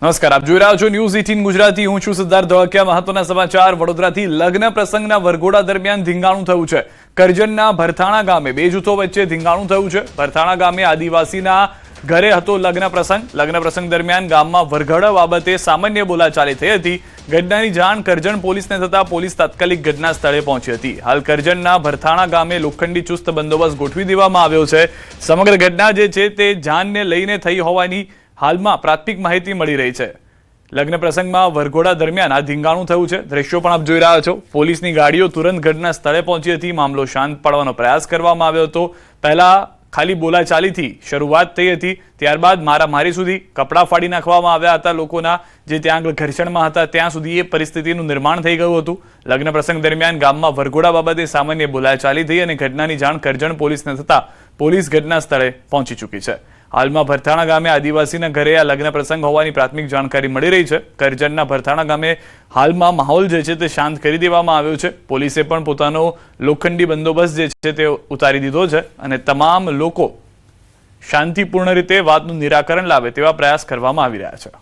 નમસ્કાર, આપ જોઈ રહ્યા છો ન્યૂઝ 18 ગુજરાતી. હું છું સિદ્ધાર્થ ધોળકિયા. મહત્વના સમાચાર. વડોદરાથી લગ્ન પ્રસંગના વરઘોડા દરમિયાન ધીંગાણું થયું છે. કરજણના ભરથાણા ગામે બે જૂથો વચ્ચે ધીંગાણું થયું છે. ભરથાણા ગામે આદિવાસીના ઘરે હતો લગ્ન પ્રસંગ દરમિયાન ગામમાં વરઘોડા બાબતે સામાન્ય બોલાચાલી થઈ હતી. ઘટનાની જાણ કરજણ પોલીસને થતા પોલીસ તાત્કાલિક ઘટના સ્થળે પહોંચી હતી. હાલ કરજણના ભરથાણા ગામે લોખંડી ચુસ્ત બંદોબસ્ત ગોઠવી દેવામાં આવ્યો છે. સમગ્ર ઘટના જે છે તે જાનને લઈને થઈ હોવાની હાલમાં પ્રાથમિક માહિતી મળી રહી છે. લગ્ન પ્રસંગમાં વરઘોડા દરમિયાન આ ધીંગાણું થયું છે. દ્રશ્યો પણ આપ જોઈ રહ્યા છો. પોલીસની ગાડીઓ તુરંત ઘટના સ્થળે પહોંચી હતી. મામલો શાંત પાડવાનો પ્રયાસ કરવામાં આવ્યો હતો. પહેલા ખાલી બોલાચાલીથી શરૂઆત થઈ હતી, ત્યારબાદ મારામારી સુધી, કપડાં ફાડી નાખવામાં આવ્યા હતા લોકોના જે ત્યાં આગળ ઘર્ષણમાં હતા, ત્યાં સુધી એ પરિસ્થિતિનું નિર્માણ થઈ ગયું હતું. લગ્ન પ્રસંગ દરમિયાન ગામમાં વરઘોડા બાબતે સામાન્ય બોલાચાલી થઈ અને ઘટનાની જાણ કરજણ પોલીસને થતા પોલીસ ઘટના સ્થળે પહોંચી ચૂકી છે. હાલમાં ભરથાણા ગામે આદિવાસીના ઘરે આ લગ્ન પ્રસંગ હોવાની પ્રાથમિક જાણકારી મળી રહી છે. કરજણના ભરથાણા ગામે હાલમાં માહોલ જે છે તે શાંત કરી દેવામાં આવ્યો છે. પોલીસે પણ પોતાનો લોખંડી બંદોબસ્ત જે છે તે ઉતારી દીધો છે અને તમામ લોકો શાંતિપૂર્ણ રીતે વાતનું નિરાકરણ લાવે તેવા પ્રયાસ કરવામાં આવી રહ્યા છે.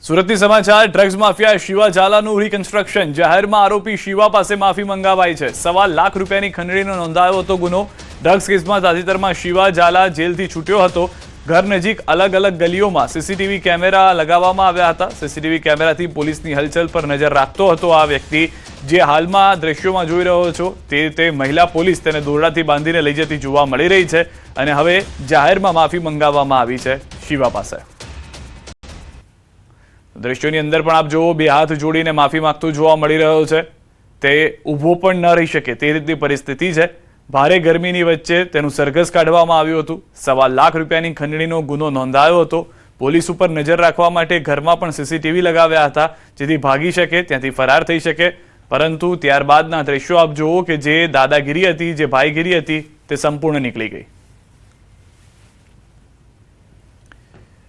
સુરતની સમાચાર. ડ્રગ્સ માફિયા શિવા ઝાલાનું રિકન્સ્ટ્રક્શન. જાહેરમાં આરોપી શિવા પાસે માફી મંગાવાઈ છે. ₹1.25 લાખ રૂપિયાની ખંડણીનો નોંધાયો હતો ગુનો. ડ્રગ્સ કેસમાં તાજેતરમાં શિવા ઝાલા જેલથી છૂટ્યો હતો. ઘર નજીક અલગ અલગ ગલીઓમાં સીસીટીવી કેમેરા લગાવવામાં આવ્યા હતા. સીસીટીવી કેમેરાથી પોલીસની હલચલ પર નજર રાખતો હતો આ વ્યક્તિ, જે હાલમાં દ્રશ્યોમાં જોઈ રહ્યો છો તે મહિલા પોલીસ તેને દોરડાથી બાંધીને લઈ જતી જોવા મળી રહી છે અને હવે જાહેરમાં માફી મંગાવવામાં આવી છે શિવા પાસે. દ્રશ્યોની અંદર પણ આપ જુઓ, બે હાથ જોડીને માફી માંગતો જોવા મળી રહ્યો છે. તે ઊભો પણ ન રહી શકે તે રીતની પરિસ્થિતિ છે. ભારે ગરમીની વચ્ચે તેનું સરઘસ કાઢવામાં આવ્યું હતું. ₹1.25 લાખ રૂપિયાની ખંડણીનો ગુનો નોંધાયો હતો. પોલીસ ઉપર નજર રાખવા માટે ઘરમાં પણ સીસીટીવી લગાવ્યા હતા, જેથી ભાગી શકે, ત્યાંથી ફરાર થઈ શકે. પરંતુ ત્યારબાદના દ્રશ્યો આપ જુઓ કે જે દાદાગીરી હતી, જે ભાઈગીરી હતી, તે સંપૂર્ણ નીકળી ગઈ.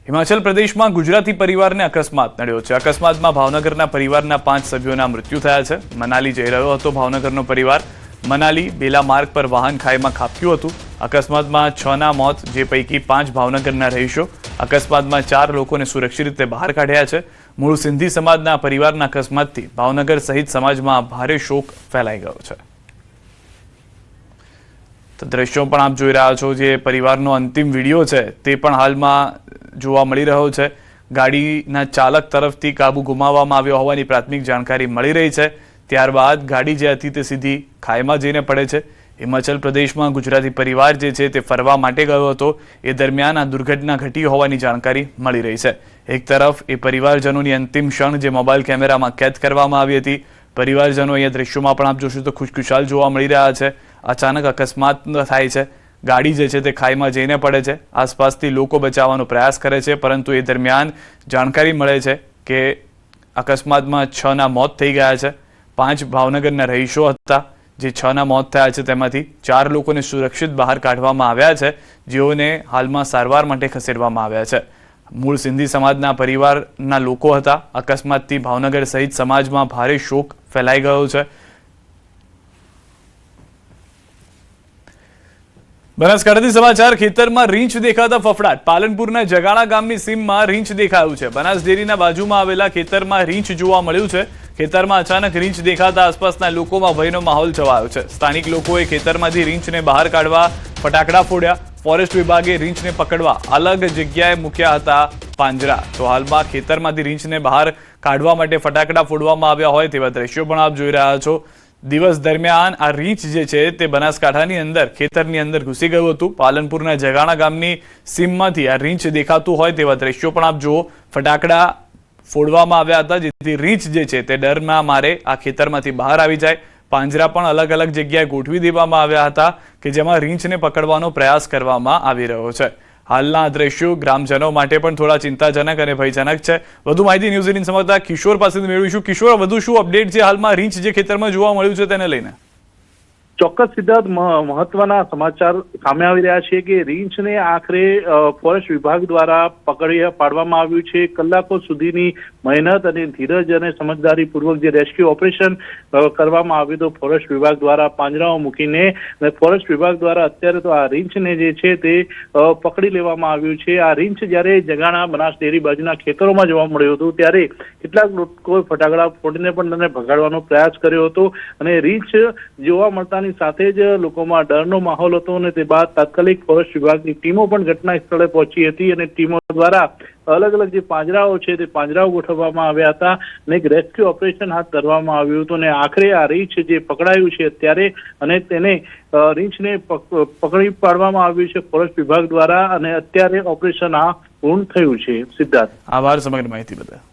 હિમાચલ પ્રદેશમાં ગુજરાતી પરિવારને અકસ્માત નડ્યો છે. અકસ્માતમાં ભાવનગરના પરિવારના 5 સભ્યોના મૃત્યુ થયા છે. મનાલી જઈ રહ્યો હતો ભાવનગરનો પરિવાર. મનાલી બેલા માર્ગ પર વાહન ખાઈમાં ખાબક્યું હતું. અકસ્માતમાં 6ના મોત, જે પૈકી 5 ભાવનગરના રહીશો. અકસ્માતમાં 4 લોકોને સુરક્ષિત રીતે બહાર કાઢ્યા છે. મૂળ સિંધી સમાજના પરિવારના અકસ્માતથી ભાવનગર સહિત સમાજમાં ભારે શોક ફેલાઈ ગયો છે. તો દ્રશ્યો પણ આપ જોઈ રહ્યા છો. જે પરિવારનો અંતિમ વિડીયો છે તે પણ હાલમાં જોવા મળી રહ્યો છે. ગાડીના ચાલક તરફથી કાબુ ગુમાવવામાં આવ્યો હોવાની પ્રાથમિક જાણકારી મળી રહી છે. ત્યારબાદ ગાડી જે હતી તે સીધી ખાઈમાં જઈને પડે છે. હિમાચલ પ્રદેશમાં ગુજરાતી પરિવાર જે છે તે ફરવા માટે ગયો હતો. એ દરમિયાન આ દુર્ઘટના ઘટી હોવાની જાણકારી મળી રહી છે. એક તરફ એ પરિવારજનોની અંતિમ ક્ષણ જે મોબાઈલ કેમેરામાં કેદ કરવામાં આવી હતી. પરિવારજનો અહીંયા દ્રશ્યોમાં પણ આપ જોશો તો ખુશખુશાલ જોવા મળી રહ્યા છે. અચાનક અકસ્માત થાય છે. ગાડી જે છે તે ખાઈમાં જઈને પડે છે. આસપાસથી લોકો બચાવવાનો પ્રયાસ કરે છે, પરંતુ એ દરમિયાન જાણકારી મળે છે કે અકસ્માતમાં 6ના મોત થઈ ગયા છે. 5 ભાવનગરના રહીશો હતા. જે 6ના મોત થયા છે તેમાંથી 4 લોકોને સુરક્ષિત બહાર કાઢવામાં આવ્યા છે, જેઓને હાલમાં સારવાર માટે ખસેડવામાં આવ્યા છે. મૂળ સિંધી સમાજના પરિવારના લોકો હતા. અકસ્માતથી ભાવનગર સહિત સમાજમાં ભારે શોક ફેલાઈ ગયો છે. બનાસકાંઠાથી સમાચાર. ખેતરમાં રીંછ દેખાતા ફફડાટ. પાલનપુરના જગાણા ગામની સીમમાં રીંછ દેખાયું છે. બનાસ ડેરીના બાજુમાં આવેલા ખેતરમાં રીંછ જોવા મળ્યું છે. ખેતરમાં અચાનક રીંછ દેખાતા આસપાસના લોકોમાં ભયનો માહોલ છવાયો છે. સ્થાનિક લોકોએ ખેતરમાંથી રીંછને બહાર કાઢવા ફટાકડા ફોડ્યા. ફોરેસ્ટ વિભાગે રીંછને પકડવા અલગ જગ્યાએ મૂક્યા હતા પાંજરા. તો હાલમાં ખેતરમાંથી રીંછને બહાર કાઢવા માટે ફટાકડા ફોડવામાં આવ્યા હોય તેવા દ્રશ્યો પણ આપ જોઈ રહ્યા છો. દિવસ દરમિયાન આ રીંછ જે છે તે બનાસકાંઠાની અંદર ખેતરની અંદર ઘૂસી ગયું હતું. પાલનપુરના જગાણા ગામની સીમમાંથી આ રીંછ દેખાતું હોય તેવા દ્રશ્યો પણ આપ જુઓ. ફટાકડા ફોડવામાં આવ્યા હતા, જેથી રીંછ જે છે તે ડરના મારે આ ખેતરમાંથી બહાર આવી જાય. પાંજરા પણ અલગ અલગ જગ્યાએ ગોઠવી દેવામાં આવ્યા હતા કે જેમાં રીંછને પકડવાનો પ્રયાસ કરવામાં આવી રહ્યો છે. હાલના દ્રશ્યો ગ્રામજનો માટે પણ થોડા ચિંતાજનક અને ભયજનક છે. વધુ માહિતી ન્યૂઝ 18 સંવાદદાતા કિશોર પાસેથી મેળવીશું. કિશોર, વધુ શું અપડેટ છે હાલમાં રીંછ જે ખેતરમાં જોવા મળ્યું છે તેને લઈને? ચોક્કસ સિદ્ધાર્થ, મહત્વના સમાચાર સામે આવી રહ્યા છે કે રીંછને આખરે ફોરેસ્ટ વિભાગ દ્વારા પકડી પાડવામાં આવ્યું છે. કલાકો સુધીની મહેનત અને ધીરજ અને સમજદારીપૂર્વક જે રેસ્ક્યુ ઓપરેશન કરવામાં આવ્યું હતું ફોરેસ્ટ વિભાગ દ્વારા પાંજરાઓ મૂકીને, અને ફોરેસ્ટ વિભાગ દ્વારા અત્યારે તો આ રીંછને જે છે તે પકડી લેવામાં આવ્યું છે. આ રીંછ જ્યારે જગાણા બનાસ ડેરી બાજુના ખેતરોમાં જોવા મળ્યું હતું ત્યારે કેટલાક લોકો ફટાકડા ફોડીને પણ તેને ભગાડવાનો પ્રયાસ કર્યો હતો, અને રીંછ જોવા મળતાની સાથે જ લોકોમાં ડરનો માહોલ હતો, અને તે બાદ તાત્કાલિક ફોરેસ્ટ વિભાગની ટીમો પણ ઘટના સ્થળે પહોંચી હતી, અને ટીમો દ્વારા અલગ અલગ જે પાંજરાઓ છે તે પાંજરાઓ ગોઠવવામાં આવ્યા હતા અને એક રેસ્ક્યુ ઓપરેશન હાથ ધરવામાં આવ્યું હતું, અને આખરે આ રીંછ જે પકડાયું છે અત્યારે, અને તેને રીંછને પકડી પાડવામાં આવ્યું છે ફોરેસ્ટ વિભાગ દ્વારા, અને અત્યારે ઓપરેશન આ પૂર્ણ થયું છે. સિદ્ધાર્થ, આભાર સમગ્ર માહિતી બદલ.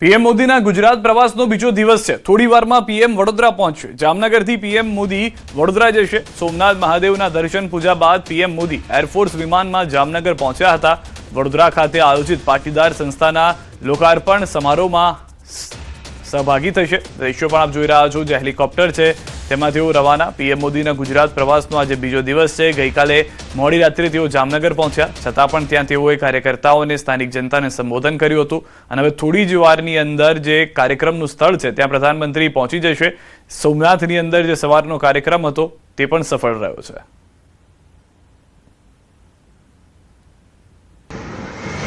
પીએમ મોદીના ગુજરાત પ્રવાસનો બીજો દિવસ છે. થોડી વારમાં પીએમ વડોદરા પહોંચશે. જામનગરથી પીએમ મોદી વડોદરા જશે. સોમનાથ મહાદેવના દર્શન પૂજા બાદ પીએમ મોદી એરફોર્સ વિમાનમાં જામનગર પહોંચ્યા હતા. વડોદરા ખાતે આયોજિત પાટીદાર સંસ્થાના લોકાર્પણ સમારોહમાં સહભાગી થશે. દ્રશ્યો પણ આપ જોઈ રહ્યા છો, જે હેલિકોપ્ટર છે તેમાં તેઓ રવાના. પીએમ મોદીના ગુજરાત પ્રવાસનો આજે બીજો દિવસ છે. ગઈકાલે મોડી રાત્રે તેઓ જામનગર પહોંચ્યા, છતાં પણ ત્યાં તેઓએ કાર્યકર્તાઓ અને સ્થાનિક જનતાને સંબોધન કર્યું હતું, અને હવે થોડી જ વારની અંદર જે કાર્યક્રમનું સ્થળ છે ત્યાં પ્રધાનમંત્રી પહોંચી જશે. સોમનાથની અંદર જે સવારનો કાર્યક્રમ હતો તે પણ સફળ રહ્યો છે.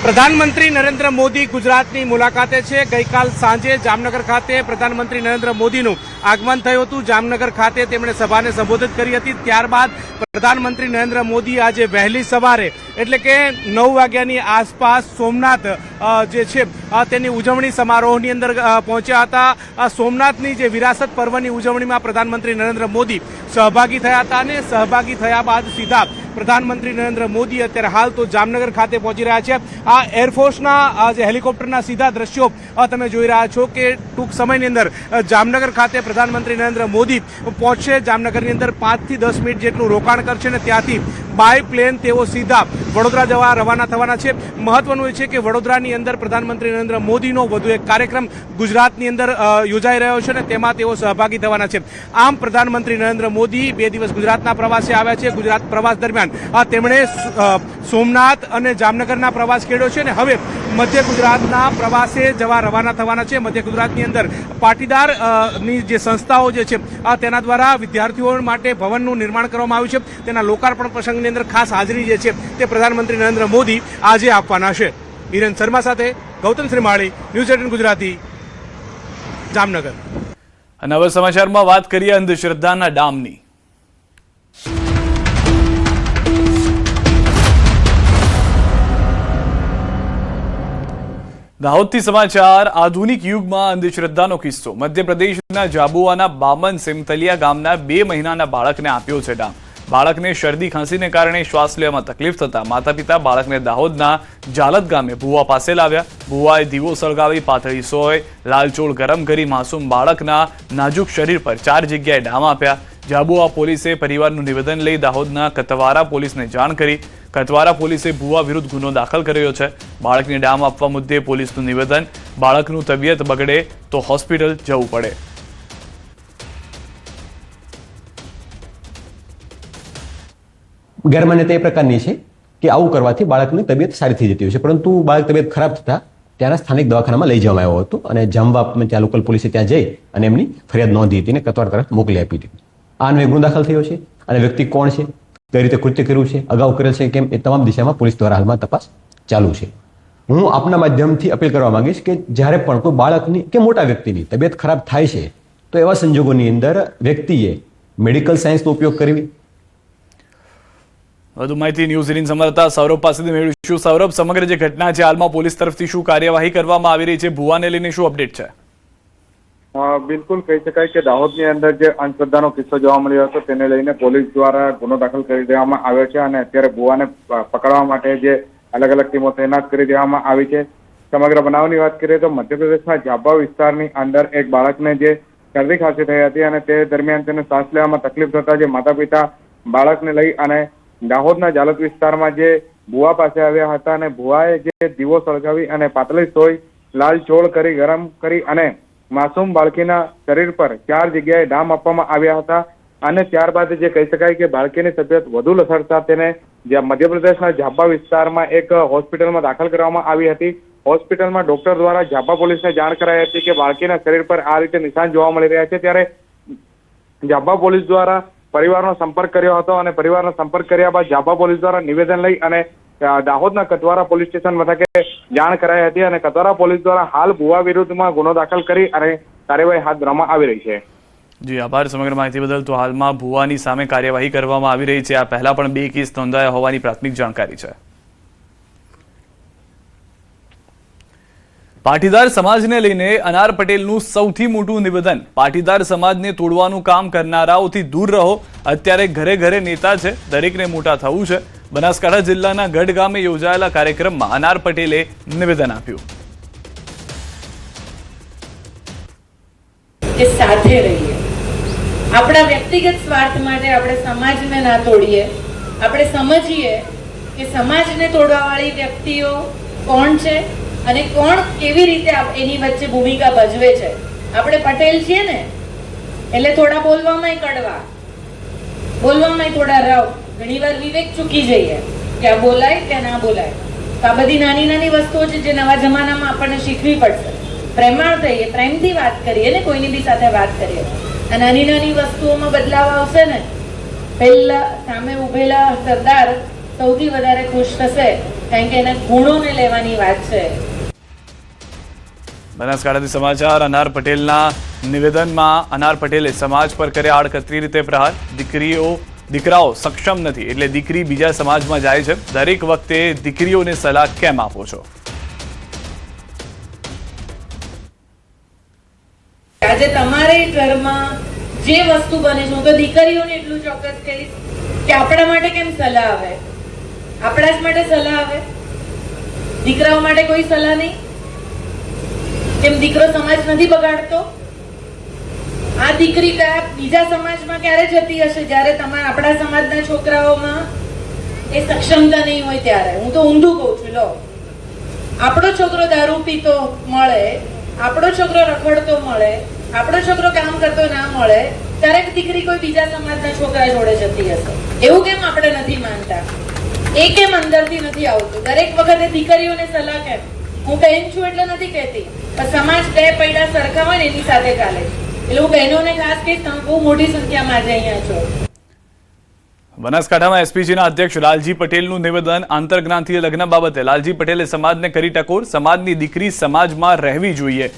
પ્રધાનમંત્રી નરેન્દ્ર મોદી ગુજરાતની મુલાકાતે છે. ગઈકાલ સાંજે જામનગર ખાતે પ્રધાનમંત્રી નરેન્દ્ર મોદીનું આગમન થયું હતું. જામનગર ખાતે તેમણે સભાને સંબોધિત કરી હતી. ત્યારબાદ પ્રધાનમંત્રી નરેન્દ્ર મોદી આજે વહેલી સવારે એટલે કે 9 વાગ્યાની આસપાસ સોમનાથ જે છે તેની ઉજવણી સમારોહની અંદર પહોંચ્યા હતા. સોમનાથની જે વિરાસત પર્વની ઉજવણીમાં પ્રધાનમંત્રી નરેન્દ્ર મોદી સહભાગી થયા હતા, અને સહભાગી થયા બાદ સીધા પ્રધાનમંત્રી નરેન્દ્ર મોદી અત્યારે હાલ તો જામનગર ખાતે પહોંચી રહ્યા છે. આ એરફોર્સના જે હેલિકોપ્ટરના સીધા દ્રશ્યો તમે જોઈ રહ્યા છો કે ટૂંક સમયની અંદર જામનગર ખાતે પ્રધાનમંત્રી નરેન્દ્ર મોદી પહોંચશે. જામનગરની અંદર 5 થી 10 મિનિટ જેટલું રોકાણ કરશે, અને ત્યાંથી બાય પ્લેન તેઓ સીધા વડોદરા જવા રવાના થવાના છે. મહત્વનું એ છે કે વડોદરાની અંદર પ્રધાનમંત્રી નરેન્દ્ર મોદીનો વધુ એક કાર્યક્રમ ગુજરાતની અંદર યોજાઈ રહ્યો છે, અને તેમાં તેઓ સહભાગી થવાના છે. આમ પ્રધાનમંત્રી નરેન્દ્ર મોદી 2 દિવસ ગુજરાતના પ્રવાસે આવ્યા છે. ગુજરાત પ્રવાસ દરમિયાન તેમણે સોમનાથ અને જામનગરના પ્રવાસ ખેડ્યો છે, અને હવે મધ્ય ગુજરાતના પ્રવાસે જવા રવાના થવાના છે. મધ્ય ગુજરાતની અંદર પાટીદાર ની જે સંસ્થાઓ જે છે તેના દ્વારા વિદ્યાર્થીઓ માટે ભવનનું નિર્માણ કરવામાં આવ્યું છે. તેના લોકાર્પણ પ્રસંગની અંદર ખાસ હાજરી જે છે તે પ્રધાનમંત્રી નરેન્દ્ર મોદી આજે આપવાના છે. હિરેન શર્મા સાથે ગૌતમ શ્રીમાળી, ન્યૂઝ 18 ગુજરાતી, જામનગર. અને હવે સમાચારમાં વાત કરીએ અંધશ્રદ્ધાના ડામની. દાહોદથી સમાચાર. આધુનિક યુગમાં અંધશ્રદ્ધાનો કિસ્સો. મધ્યપ્રદેશના જાબુઆના બામન સિમતલિયા ગામના 2 મહિનાના બાળકને આપ્યો છે ડામ. બાળકને શરદી ખાંસીને કારણે શ્વાસ લેવામાં તકલીફ થતા માતા પિતા બાળકને દાહોદના જાલત ગામે ભુવા પાસે લાવ્યા. ભુવાએ દીવો સળગાવી પાતળી સોય લાલચોળ ગરમ કરી માસૂમ બાળકના નાજુક શરીર પર 4 જગ્યાએ ડામ આપ્યા. જાબુઆ પોલીસે પરિવારનું નિવેદન લઈ દાહોદના કતવારા પોલીસને જાણ કરી. કતવારા પોલીસે ભુવા વિરુદ્ધ ગુનો દાખલ કર્યો છે. બાળકને ડામ આપવા મુદ્દે પોલીસનું નિવેદન. બાળકનું તબિયત બગડે તો હોસ્પિટલ જવું પડે. ગેરમાન્યતા એ પ્રકારની છે કે આવું કરવાથી બાળકની તબિયત સારી થઈ જતી હોય છે, પરંતુ બાળક તબિયત ખરાબ થતા ત્યાંના સ્થાનિક દવાખાનામાં લઈ જવામાં આવ્યો હતો, અને જામવા ત્યાં લોકલ પોલીસે ત્યાં જઈ અને એમની ફરિયાદ નોંધી હતી અને કતવાર તરફ મોકલી આપી હતી. આ અન્વયે ગુનો દાખલ થયો છે, અને વ્યક્તિ કોણ છે, કઈ રીતે કૃત્ય કર્યું છે, અગાઉ કરેલ છે કેમ, એ તમામ દિશામાં પોલીસ દ્વારા હાલમાં તપાસ ચાલુ છે. હું આપના માધ્યમથી અપીલ કરવા માંગીશ કે જ્યારે પણ કોઈ બાળકની કે મોટા વ્યક્તિની તબિયત ખરાબ થાય છે તો એવા સંજોગોની અંદર વ્યક્તિએ મેડિકલ સાયન્સનો ઉપયોગ કરવી. વધુ માહિતી ન્યૂઝ 18 સંવાદદાતા સૌરભ પાસેથી મેળવીશું. સૌરભ, સમગ્ર જે ઘટના છે હાલમાં પોલીસ તરફથી શું કાર્યવાહી કરવામાં આવી રહી છે? ભુવાને લઈને શું અપડેટ છે? બિલકુલ કહી શકાય કે દાહોદની અંદર જે અંધશ્રદ્ધાનો કિસ્સો જોવા મળ્યો હતો તેને લઈને પોલીસ દ્વારા ગુનો દાખલ કરી દેવામાં આવ્યો છે, અને અત્યારે ભુવાને પકડવા માટે જે અલગ અલગ ટીમો તૈનાત કરી દેવામાં આવી છે. સમગ્ર બનાવની વાત કરીએ તો મધ્યપ્રદેશના જાબા વિસ્તારની અંદર એક બાળકને જે શરદી ખાંસી થઈ હતી, અને તે દરમિયાન તેને શ્વાસ લેવામાં તકલીફ થતા જે માતા પિતા બાળકને લઈ અને દાહોદના જાલત વિસ્તારમાં જે ભુવા પાસે આવ્યા હતા, અને ભુવાએ જે દીવો સળગાવી અને પાતળી સોય લાલ ચોળ કરી ગરમ કરી અને માસૂમ બાળકીના શરીર પર 4 જગ્યાએ ડામ આપવામાં આવ્યા હતા અને ત્યારબાદ જે કહી શકાય કે બાળકીની તબિયત વધુ લથડતા તેને મધ્યપ્રદેશના ઝાબા વિસ્તારમાં એક હોસ્પિટલમાં દાખલ કરવામાં આવી હતી. હોસ્પિટલમાં ડોક્ટર દ્વારા ઝાબા પોલીસને જાણ કરાઈ હતી કે બાળકીના શરીર પર આ રીતે નિશાન જોવા મળી રહ્યા છે. ત્યારે ઝાબા પોલીસ દ્વારા પરિવારનો સંપર્ક કર્યો હતો અને પરિવારનો સંપર્ક કર્યા બાદ ઝાબા પોલીસ દ્વારા નિવેદન લઈ અને દાહોદના કતવારા પોલીસ સ્ટેશન મથકે જાણ કરાઈ હતી અને કતવારા પોલીસ દ્વારા હાલ ભુવા વિરુદ્ધમાં ગુનો દાખલ કરી અને કાર્યવાહી હાથ ધરવામાં આવી રહી છે. જી આભાર સમગ્ર માહિતી બદલ. તો હાલમાં ભુવાની સામે કાર્યવાહી કરવામાં આવી રહી છે. આ પહેલા પણ 2 કેસ નોંધાયા હોવાની પ્રાથમિક જાણકારી છે. પાટીદાર સમાજને લઈને અનાર પટેલનું સૌથી મોટું નિવેદન. પાટીદાર સમાજને તોડવાનું કામ કરનારાઓથી દૂર રહો. અત્યારે ઘરે ઘરે નેતા છે, દરેકને મોટા થવું છે. બનાસકાંઠા જિલ્લાના ગઢ ગામે યોજાયેલા કાર્યક્રમમાં અનાર પટેલે નિવેદન આપ્યું. કે સાથે રહીએ, આપણા વ્યક્તિગત સ્વાર્થ માટે આપણે સમાજને ના તોડીએ. આપણે સમજીએ કે સમાજને તોડવા વાળી વ્યક્તિઓ કોણ છે અને કોણ કેવી રીતે એની વચ્ચે ભૂમિકા ભજવે છે. આપણે પટેલ છીએ ને એટલે થોડા બોલવામાં કડવા, બોલવામાં થોડા રાવ, ઘણીવાર વિવેક ચૂકી જઈએ કે આ બોલાય કે ના બોલાય. તો આ બધી નાની નાની વસ્તુઓ છે જે નવા જમાનામાં આપણને શીખવી પડશે. પ્રેમાળ થઈએ, પ્રેમથી વાત કરીએ ને, કોઈની બી સાથે વાત કરીએ. આ નાની નાની વસ્તુઓમાં બદલાવ આવશે ને, પહેલા સામે ઉભેલા સરદાર સૌથી વધારે ખુશ થશે, કારણ કે એના ગુણોને લેવાની વાત છે. બનાસકાંઠાથી સમાચાર. અનાર પટેલના નિવેદનમાં અનાર પટેલે સમાજ પર કર્યા આડકતરી રીતે પ્રહાર. દીકરાઓ સક્ષમ નથી એટલે દીકરી બીજા સમાજમાં જાય છે. દરેક વખતે દીકરીઓને સલાહ કેમ આપો છો? આજે તમારે ઘરમાં જે વસ્તુ બને છે, હું તો દીકરીઓને એટલું ચોક્કસ કહીશ કે આપણા માટે કેમ સલાહ આવે? આપણા જ માટે સલાહ આવે, દીકરાઓ માટે કોઈ સલાહ નહીં? કેમ દીકરો સમાજ નથી બગાડતો? આ દીકરી બીજા સમાજમાં ક્યારે જતી હશે? જ્યારે તમારા આપણા સમાજના છોકરાઓમાં એ સક્ષમતા નહીં હોય ત્યારે. હું તો ઊંધું કહું છું. લો, આપણો છોકરો દારૂ પીતો મળે, આપણો છોકરો રખડતો મળે, આપણો છોકરો કામ કરતો ના મળે, ત્યારે દીકરી કોઈ બીજા સમાજના છોકરા જોડે જતી હશે. એવું કેમ આપણે નથી માનતા? એ કેમ અંદરથી નથી આવતું? દરેક વખતે દીકરીઓને સલાહ કેમ? હું બહેન છું એટલે નથી કહેતી, પણ સમાજ 2 પૈડા સરખા હોય ને એની સાથે ચાલે. એટલે હું બહેનોને ખાસ કહીશ, તમે બહુ મોટી સંખ્યામાં આજે અહીંયા છો. બનાસકાંઠામાં એસપીજીના અધ્યક્ષ લાલજી પટેલનું નિવેદન. આંતરજ્ઞાતિય લગ્ન બાબતે લાલજી પટેલે સમાજને કરી ટકોર. સમાજની દીકરી સમાજમાં રહેવી જોઈએ.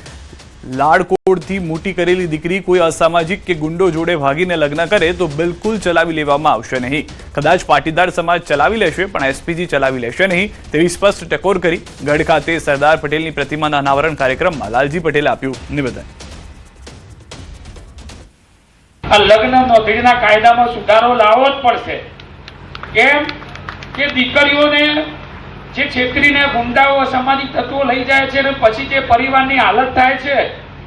લાડકોડથી મોટી કરેલી દીકરી કોઈ અસામાજિક કે ગુંડો જોડે ભાગીને લગ્ન કરે તો બિલકુલ ચલાવી લેવામાં આવશે નહીં. કદાચ પાટીદાર સમાજ ચલાવી લેશે પણ એસપીજી ચલાવી લેશે નહીં તેવી સ્પષ્ટ ટકોર કરી. ગઢ ખાતે સરદાર પટેલની પ્રતિમાના અનાવરણ કાર્યક્રમમાં લાલજી પટેલે આપ્યું નિવેદન. આ લગ્ન નોંધણીના કાયદામાં સુધારો લાવવો જ પડશે. કેમ કે દીકરીઓને જે છેતરીને ગુંડાઓ અસામાજિક તત્વો લઈ જાય છે અને પછી જે પરિવારની હાલત થાય છે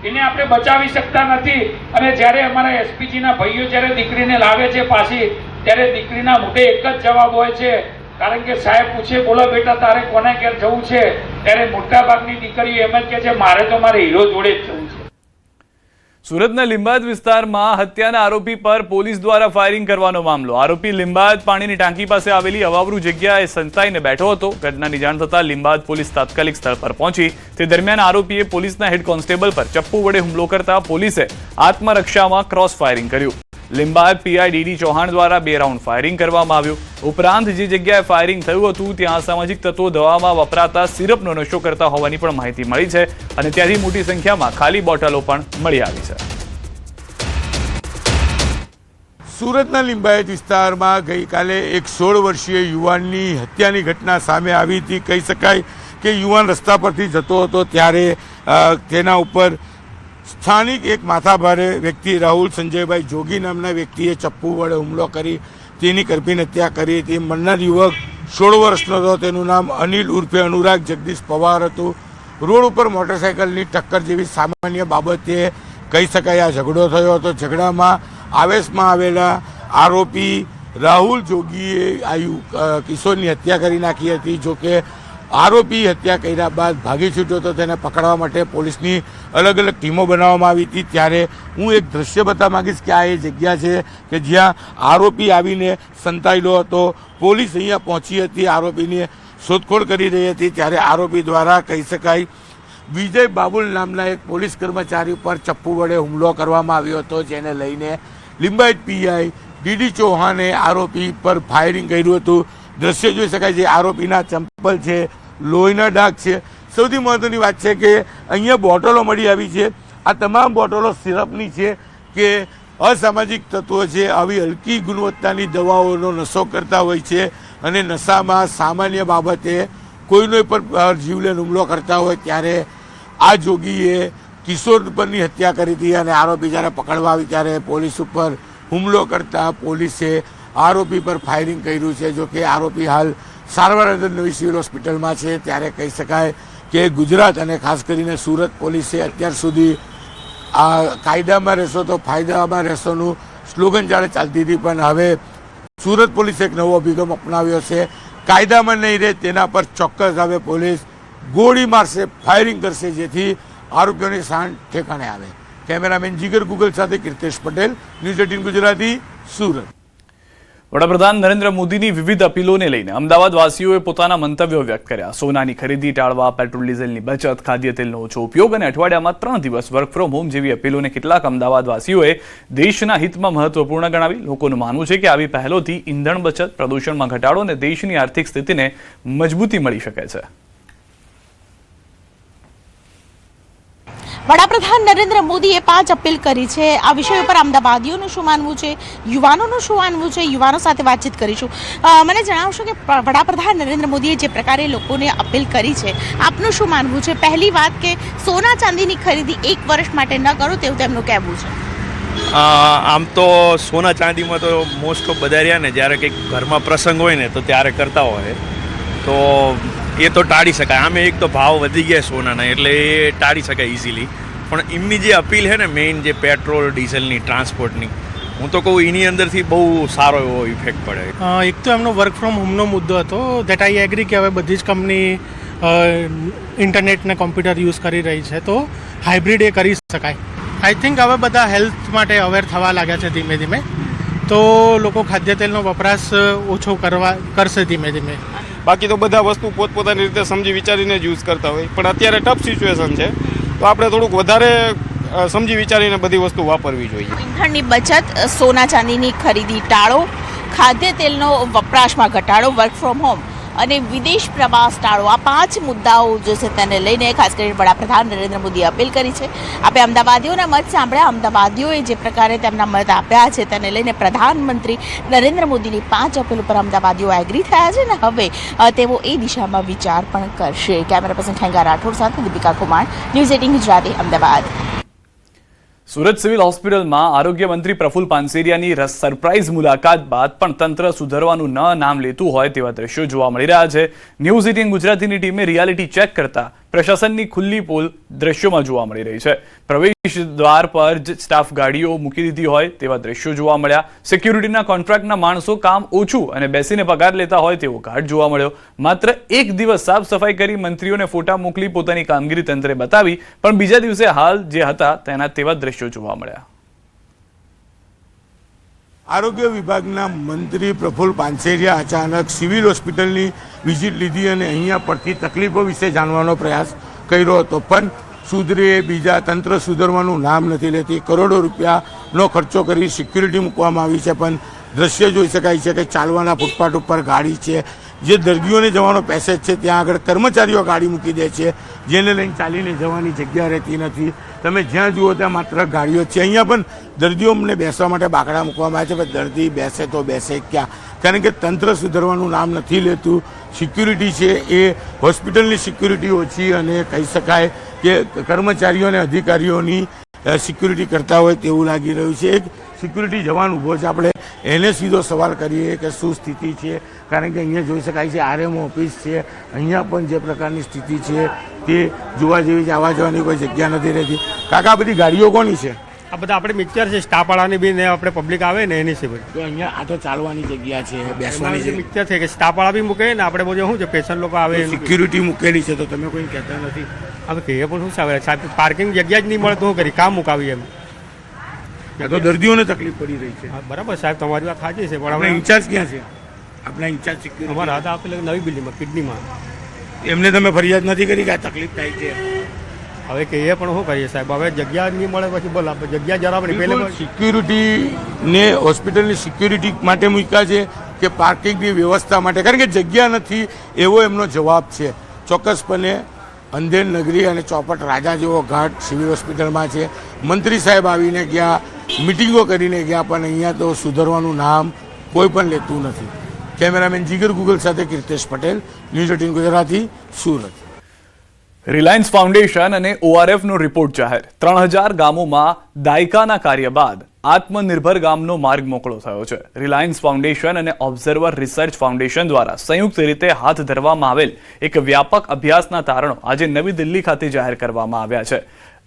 એને આપણે બચાવી શકતા નથી. અને જ્યારે અમારા એસપીજીના ભાઈઓ જ્યારે દીકરીને લાવે છે પાછી, ત્યારે દીકરીના મોઢે એક જ જવાબ હોય છે, કારણ કે સાહેબ પૂછે બોલો બેટા તારે કોને ઘેર જવું છે, ત્યારે મોટાભાગની દીકરીઓ એમ જ કહે છે મારે તો મારે હીરો જોડે જ જવું છે. સુરતના લીંબાદ વિસ્તારમાં હત્યાના આરોપી પર પોલીસ દ્વારા ફાયરિંગ કરવાનો મામલો. આરોપી લીંબાદ પાણીની ટાંકી પાસે આવેલી અવાવરૂ જગ્યાએ સંતાઈને બેઠો હતો. ઘટનાની જાણ થતાં લીંબાદ પોલીસ તાત્કાલિક સ્થળ પર પહોંચી. તે દરમિયાન આરોપીએ પોલીસના હેડ કોન્સ્ટેબલ પર ચપ્પુ વડે હુમલો કરતા પોલીસે આત્મરક્ષામાં ક્રોસ ફાયરિંગ કર્યું. લીંબાદ પીઆઈ ડીડી ચૌહાણ દ્વારા 2 રાઉન્ડ ફાયરિંગ કરવામાં આવ્યું. ઉપરાંત જે જગ્યાએ ફાયરિંગ થયું હતું ત્યાં અસામાજિક તત્વો દવામાં વપરાતા સિરપનો નશો કરતા હોવાની પણ માહિતી મળી છે અને ત્યાંથી મોટી સંખ્યામાં ખાલી બોટલો પણ મળી આવી છે. સુરતના લિંબાયત વિસ્તારમાં ગઈકાલે એક 16 વર્ષીય યુવાનની હત્યાની ઘટના સામે આવી હતી. કહી શકાય કે યુવાન રસ્તા પરથી જતો હતો ત્યારે તેના ઉપર સ્થાનિક એક માથાભારે વ્યક્તિ રાહુલ સંજયભાઈ જોગી નામના વ્યક્તિએ ચપ્પુ વડે હુમલો કરી તેની કરપીને હત્યા કરી હતી. મરનાર યુવક 16 વર્ષનો હતો. તેનું નામ અનિલ ઉર્ફે અનુરાગ જગદીશ પવાર હતું. રોડ ઉપર મોટરસાયકલની ટક્કર જેવી સામાન્ય બાબતે કહી શકાય આ ઝઘડો થયો હતો. ઝઘડામાં આવેશમાં આવેલા આરોપી રાહુલ જોગીએ કિશોરની હત્યા કરી નાખી હતી. જોકે આરોપી હત્યા કર્યા બાદ ભાગી છૂટ્યો હતો. તેને પકડવા માટે પોલીસની અલગ અલગ ટીમો બનાવવામાં આવી હતી. ત્યારે હું એક દ્રશ્ય બતાવવા માંગીશ કે આ એ જગ્યા છે કે જ્યાં આરોપી આવીને સંતાયેલો હતો. પોલીસ અહીંયા પહોંચી હતી, આરોપીની શોધખોળ કરી રહી હતી. ત્યારે આરોપી દ્વારા કહી શકાય વિજય બાબુલ નામના એક પોલીસ કર્મચારી ઉપર ચપ્પુ વડે હુમલો કરવામાં આવ્યો હતો, જેને લઈને લિંબાયત પીઆઈ ડીડી ચૌહાણે આરોપી પર ફાયરિંગ કર્યું હતું. દ્રશ્ય જોઈ શકાય છે, આરોપીના ચંપલ છે, લોહીના ડાઘ છે. સૌથી મહત્વની વાત છે કે અહીંયા બોટલો મળી આવી છે. આ તમામ બોટલો સિરપની છે કે અસામાજિક તત્વો છે આવી હલકી ગુણવત્તાની દવાઓનો નશો કરતા હોય છે અને નશામાં સામાન્ય બાબતે કોઈનો પર જીવલેણ હુમલો કરતા હોય. ત્યારે આ જોગીએ કિશોર પરની હત્યા કરી હતી અને આરોપી જ્યારે પકડવા આવી ત્યારે પોલીસ ઉપર હુમલો કરતા પોલીસે આરોપી પર ફાયરિંગ કર્યું છે. જો કે આરોપી હાલ સારવાર અર્થે નવી સિવિલ હોસ્પિટલમાં છે. ત્યારે કહી શકાય કે ગુજરાત અને ખાસ કરીને સુરત પોલીસે અત્યાર સુધી આ કાયદામાં રહેશો તો ફાયદામાં રહેશોનું સ્લોગન જ્યારે ચાલતી હતી, પણ હવે સુરત પોલીસે એક નવો અભિગમ અપનાવ્યો છે. કાયદામાં નહીં રહે તેના પર ચોક્કસ હવે પોલીસ ગોળી મારશે, ફાયરિંગ કરશે, જેથી આરોપીઓની શાન ઠેકાણે આવે. કેમેરામેન જીગર ગુગલ સાથે કીર્તેશ પટેલ, ન્યૂઝ 18 ગુજરાતી, સુરત. વડાપ્રધાન નરેન્દ્ર મોદીની વિવિધ અપીલોને લઈને અમદાવાદ વાસીઓએ પોતાના મંતવ્યો વ્યક્ત કર્યા. સોનાની ખરીદી ટાળવા, પેટ્રોલ ડીઝલની બચત, ખાદ્ય તેલનો ઓછો ઉપયોગ અને અઠવાડિયામાં 3 દિવસ વર્ક ફ્રોમ હોમ જેવી અપીલોને કેટલાક અમદાવાદ વાસીઓએ દેશના હિતમાં મહત્વપૂર્ણ ગણાવી. લોકોનું માનવું છે કે આવી પહેલોથી ઇંધણ બચત, પ્રદૂષણમાં ઘટાડો અને દેશની આર્થિક સ્થિતિને મજબૂતી મળી શકે છે. વડાપ્રધાન નરેન્દ્ર મોદીએ 5 અપીલ કરી છે. આ વિષય ઉપર અમદાવાદીઓનું શું માનવું છે, યુવાનોનું શું માનવું છે, યુવાનો સાથે વાતચીત કરીશું. મને જણાવશો કે વડાપ્રધાન નરેન્દ્ર મોદીએ જે પ્રકારે લોકોને અપીલ કરી છે, આપનું શું માનવું છે? પહેલી વાત કે સોના ચાંદીની ખરીદી 1 વર્ષ માટે ન કરો તેવું તેમનું કહેવું છે. આમ તો સોના ચાંદીમાં તો મોસ્ટ ઓફ બધા રહ્યા ને જ્યારે કંઈક ઘરમાં પ્રસંગ હોય ને તો ત્યારે કરતા હોય તો એ તો ટાળી શકાય. આમે એક તો ભાવ વધી ગયા સોનાના એટલે એ ટાળી શકાય ઇઝીલી. પણ એમની જે અપીલ છે ને મેઇન જે પેટ્રોલ ડીઝલની ટ્રાન્સપોર્ટની, હું તો કહું એની અંદરથી બહુ સારો એવો ઇફેક્ટ પડે. એક તો એમનો વર્ક ફ્રોમ હોમનો મુદ્દો હતો. દેટ આઈ એગ્રી કે હવે બધી જ કંપની ઇન્ટરનેટ ને કોમ્પ્યુટર યુઝ કરી રહી છે તો હાઇબ્રિડ એ કરી શકાય. આઈ થિંક હવે બધા હેલ્થ માટે અવેર થવા લાગ્યા છે ધીમે ધીમે, તો લોકો ખાદ્ય તેલનો વપરાશ ઓછો કરશે ધીમે ધીમે. બાકી તો બધા વસ્તુ પોતપોતાની રીતે સમજી વિચારીને જ યુઝ કરતા હોય, પણ અત્યારે ટફ સિચ્યુએશન છે તો આપણે થોડુંક વધારે સમજી વિચારીને બધી વસ્તુ વાપરવી જોઈએ. ઇંધણની બચત, સોના ચાંદીની ખરીદી ટાળો, ખાદ્ય તેલનો વપરાશમાં ઘટાડો, વર્ક ફ્રોમ હોમ અને વિદેશ પ્રવાસ ટાળો, આ 5 મુદ્દાઓ જે છે તેને લઈને ખાસ કરીને વડાપ્રધાન નરેન્દ્ર મોદીએ અપીલ કરી છે. આપણે અમદાવાદીઓના મત સાંભળ્યા. અમદાવાદીઓએ જે પ્રકારે તેમના મત આપ્યા છે તેને લઈને પ્રધાનમંત્રી નરેન્દ્ર મોદીની 5 અપીલ ઉપર અમદાવાદીઓ એગ્રી થયા છે ને હવે તેઓ એ દિશામાં વિચાર પણ કરશે. કેમેરા પર્સન ઠેંગા રાઠોડ સાથે દીપિકા કુમાર, ન્યૂઝ 18 ગુજરાતી, અમદાવાદ. સુરત સિવિલ હોસ્પિટલમાં આરોગ્ય મંત્રી પ્રફુલ પાનસેરિયાની સરપ્રાઇઝ મુલાકાત બાદ પણ તંત્ર સુધરવાનું નામ લેતું હોય તેવા દ્રશ્યો જોવા મળી રહ્યા છે. ન્યૂઝ 18 ગુજરાતીની ટીમે રિયાલિટી ચેક કરતા પ્રશાસનની ખુલ્લી પોલ દ્રશ્યોમાં જોવા મળી રહી છે. પ્રવેશ દ્વાર પર જ સ્ટાફ ગાડીઓ મૂકી દીધી હોય તેવા દ્રશ્યો જોવા મળ્યા. સિક્યુરિટીના કોન્ટ્રાક્ટના માણસો કામ ઓછું અને બેસીને પગાર લેતા હોય તેવો ઘાટ જોવા મળ્યો. માત્ર 1 દિવસ સાફ સફાઈ કરી મંત્રીઓને ફોટા મોકલી પોતાની કામગીરી તંત્રે બતાવી, પણ બીજા દિવસે હાલ જે હતા તેના તેવા દ્રશ્યો જોવા મળ્યા. આરોગ્ય વિભાગના મંત્રી પ્રફુલ પાનસેરિયા અચાનક સિવિલ હોસ્પિટલની વિઝિટ લીધી અને અહીંયા પડતી તકલીફો વિશે જાણવાનો પ્રયાસ કર્યો હતો, પણ સુધરે બીજા તંત્ર સુધરવાનું નામ નથી લેતી. કરોડો રૂપિયાનો ખર્ચો કરી સિક્યુરિટી મૂકવામાં આવી છે, પણ દ્રશ્ય જોઈ શકાય છે કે ચાલવાના ફૂટપાથ ઉપર ગાડી છે, જે દર્દીઓને જવાનો પેસેજ છે ત્યાં આગળ કર્મચારીઓ ગાડી મૂકી દે છે, જેને લઈને ચાલીને જવાની જગ્યા રહેતી નથી. તમે જ્યાં જુઓ ત્યાં માત્ર ગાડીઓ છે. અહીંયા પણ દર્દીઓને બેસવા માટે બાકડા મૂકવામાં આવે છે, પણ દર્દી બેસે તો બેસે ક્યાં? કારણ કે તંત્ર સુધરવાનું નામ નથી લેતું. સિક્યુરિટી છે એ હોસ્પિટલની સિક્યુરિટી ઓછી અને કહી શકાય કે કર્મચારીઓ અને અધિકારીઓની સિક્યુરિટી કરતા હોય તેવું લાગી રહ્યું છે. એક સિક્યુરિટી જવાન ઊભો છે, આપણે એને સીધો સવાલ કરીએ કે શું સ્થિતિ છે, કારણ કે અહીંયા જોઈ શકાય છે આરએમઓ ઓફિસ છે, અહીંયા પણ જે પ્રકારની સ્થિતિ છે તે જોવા જેવી છે. આવવા જવાની કોઈ જગ્યા નથી રહેતી. કાકા, બધી ગાડીઓ કોની છે? આ બધા આપણે મિક્સર છે, સ્ટાફવાળાની બી ને આપણે પબ્લિક આવે ને એની સિવાય તો અહીંયા આ તો ચાલવાની જગ્યા છે, બેસવાની છે, મિક્સર છે કે સ્ટાફવાળા બી મૂકે ને આપણે બધું શું છે પેશન્ટ લોકો આવે સિક્યુરિટી મૂકેલી છે, તો તમે કોઈ કહેતા નથી? હવે કહીએ પણ શું સાહેબ, સાહેબ પાર્કિંગ જગ્યા જ નહીં મળે તો શું કરી, કામ મુકાવી એમ. આ તો દર્દીઓને તકલીફ પડી રહી છે. હા, બરાબર સાહેબ, તમારી વાત સાચી છે, પણ આપણે આપણે ઇન્ચાર્જ ક્યાં છે? આપણા ઇન્ચાર્જ સિક્યુરિટી અમારા હતા આપણે નવી બિલ્ડિંગમાં કિડનીમાં. એમને તમે ફરિયાદ નથી કરી કે આ તકલીફ થાય છે? હવે કહીએ પણ શું કરીએ સાહેબ, હવે જગ્યા નહીં મળે પછી બોલ, જગ્યા જરા પણ પહેલે સિક્યુરિટીને હોસ્પિટલની સિક્યુરિટી માટે મૂક્યા છે કે પાર્કિંગની વ્યવસ્થા માટે? કારણ કે જગ્યા નથી એવો એમનો જવાબ છે. ચોક્કસપણે અંધેર નગરી અને ચોપટ રાજા જેવો ઘાટ સિવિલ હોસ્પિટલમાં છે. મંત્રી સાહેબ આવીને ગયા, મિટિંગો કરીને ગયા, પણ અહીંયા તો સુધરવાનું નામ કોઈ પણ લેતું નથી. કેમેરામેન જીગર ગુગલ સાથે Kirtesh Patel, news 18 Gujarati, Surat. Reliance foundation અને ORFનો રિપોર્ટ જાહેર. 3000 ગામોમાં દાયકાના કાર્ય બાદ આત્મનિર્ભર ગામનો માર્ગ મોકળો થયો છે. રિલાયન્સ ફાઉન્ડેશન અને ઓબ્ઝર્વર રિસર્ચ ફાઉન્ડેશન દ્વારા સંયુક્ત રીતે હાથ ધરવામાં આવેલ એક વ્યાપક અભ્યાસના તારણો આજે નવી દિલ્હી ખાતે જાહેર કરવામાં આવ્યા છે.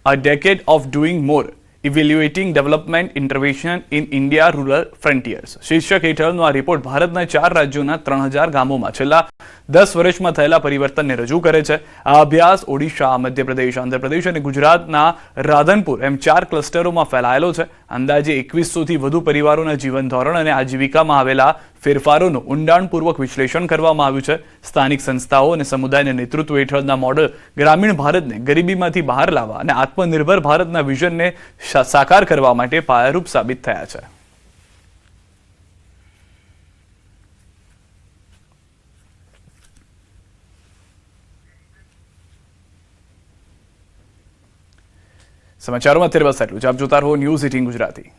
A decade of doing more, evaluating development intervention in India rural frontiers શીર્ષક હેઠળનો આ રિપોર્ટ ભારતના 4 રાજ્યોના 3000 ગામોમાં છેલ્લા 10 વર્ષમાં થયેલા પરિવર્તનને રજૂ કરે છે. આ અભ્યાસ ઓડિશા, મધ્યપ્રદેશ, આંધ્રપ્રદેશ અને ગુજરાતના રાધનપુર એમ 4 ક્લસ્ટરોમાં ફેલાયેલો છે. અંદાજે 2100 થી વધુ પરિવારોના જીવન ધોરણ અને આજીવિકામાં આવેલા ફેરફારોનું ઊંડાણપૂર્વક વિશ્લેષણ કરવામાં આવ્યું છે. સ્થાનિક સંસ્થાઓ અને સમુદાયના નેતૃત્વ હેઠળના મોડલ ગ્રામીણ ભારતને ગરીબીમાંથી બહાર લાવવા અને આત્મનિર્ભર ભારતના વિઝનને સાકાર કરવા માટે પાયારૂપ સાબિત થયા છે. સમાચારોમાં અત્યારે બસ એટલું જ. આપ જોતા રહો ન્યૂઝ 18 ગુજરાતી.